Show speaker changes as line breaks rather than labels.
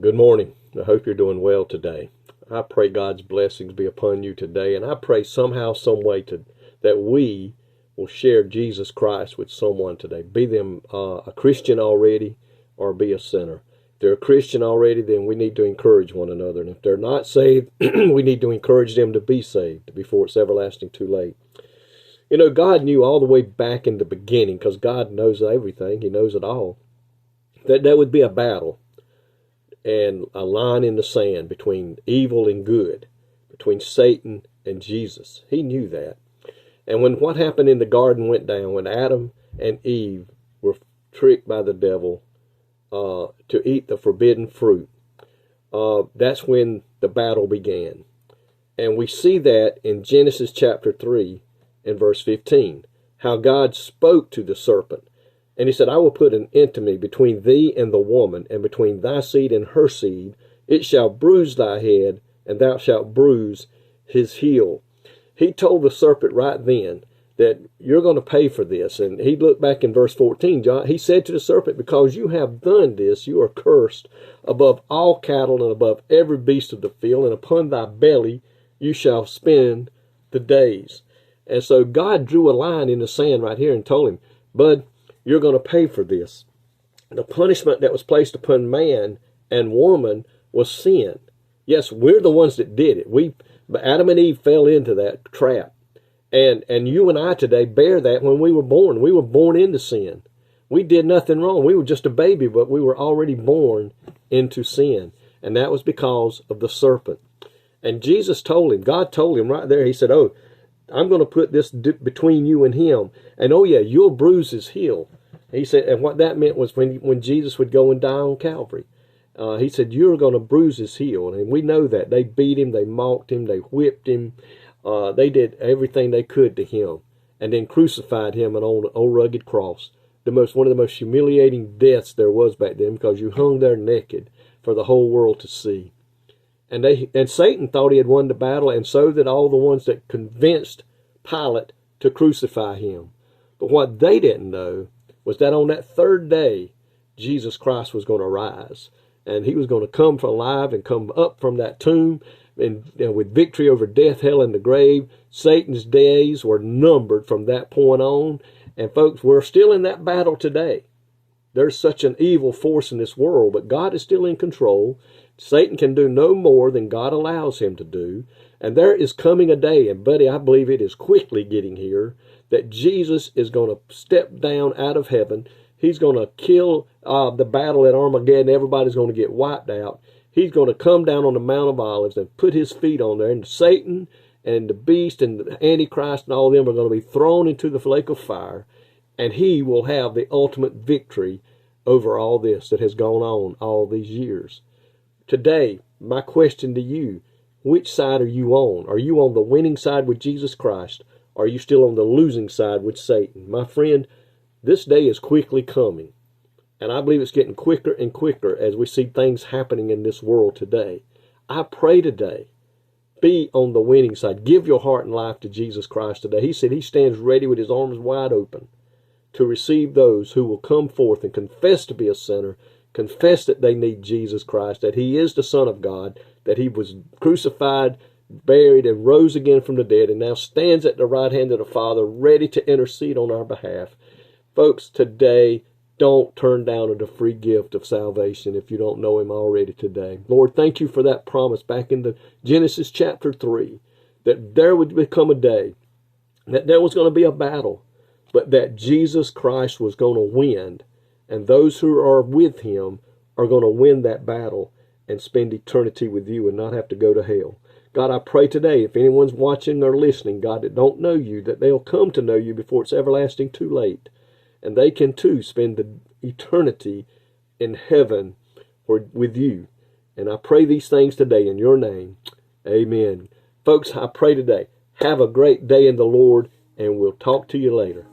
Good morning. I hope you're doing well today. I pray God's blessings be upon you today, and I pray somehow, some way that we will share Jesus Christ with someone today. Be them a Christian already or be a sinner. If they're a Christian already, then we need to encourage one another. And if they're not saved, we need to encourage them to be saved before it's everlasting too late. You know, God knew all the way back in the beginning, because God knows everything. He knows it all, that there would be a battle and a line in the sand between evil and good, between Satan and Jesus. He knew that. And when what happened in the garden went down, when Adam and Eve were tricked by the devil to eat the forbidden fruit, that's when the battle began. And we see that in Genesis chapter 3 and verse 15, how God spoke to the serpent. And he said, I will put an enmity between thee and the woman, and between thy seed and her seed. It shall bruise thy head, and thou shalt bruise his heel. He told the serpent right then that you're going to pay for this. And he looked back in verse 14, John, he said to the serpent, because you have done this, you are cursed above all cattle and above every beast of the field, and upon thy belly you shall spend the days. And so God drew a line in the sand right here and told him, bud, you're going to pay for this. The punishment that was placed upon man and woman was sin. Yes, we're the ones that did it. Adam and Eve fell into that trap. And you and I today bear that when we were born. We were born into sin. We did nothing wrong. We were just a baby, but we were already born into sin. And that was because of the serpent. And Jesus told him, God told him right there, he said, oh, I'm going to put this between you and him. And oh yeah, you'll bruise his heel. He said, and what that meant was when Jesus would go and die on Calvary, he said, you're going to bruise his heel. And we know that. They beat him, they mocked him, they whipped him. They did everything they could to him. And then crucified him on an old rugged cross. One of the most humiliating deaths there was back then, because you hung there naked for the whole world to see. And Satan thought he had won the battle, and so did all the ones that convinced Pilate to crucify him. But what they didn't know was that on that third day, Jesus Christ was going to rise. And he was going to come alive and come up from that tomb and with victory over death, hell, and the grave. Satan's days were numbered from that point on. And folks, we're still in that battle today. There's such an evil force in this world, but God is still in control. Satan can do no more than God allows him to do. And there is coming a day, and buddy, I believe it is quickly getting here, that Jesus is going to step down out of heaven. He's going to kill the battle at Armageddon. Everybody's going to get wiped out. He's going to come down on the Mount of Olives and put his feet on there. And Satan and the beast and the Antichrist and all of them are going to be thrown into the lake of fire. And he will have the ultimate victory over all this that has gone on all these years. Today, my question to you, which side are you on? Are you on the winning side with Jesus Christ? Or are you still on the losing side with Satan? My friend, this day is quickly coming. And I believe it's getting quicker and quicker as we see things happening in this world today. I pray today, be on the winning side. Give your heart and life to Jesus Christ today. He said he stands ready with his arms wide open to receive those who will come forth and confess to be a sinner, confess that they need Jesus Christ, that he is the Son of God, that he was crucified, buried, and rose again from the dead, and now stands at the right hand of the Father, ready to intercede on our behalf. Folks, today, don't turn down the free gift of salvation if you don't know him already today. Lord, thank you for that promise back in the Genesis chapter 3, that there would become a day, that there was going to be a battle, but that Jesus Christ was going to win. And those who are with him are going to win that battle and spend eternity with you and not have to go to hell. God, I pray today, if anyone's watching or listening, God, that don't know you, that they'll come to know you before it's everlasting too late. And they can too spend the eternity in heaven with you. And I pray these things today in your name. Amen. Folks, I pray today, have a great day in the Lord, and we'll talk to you later.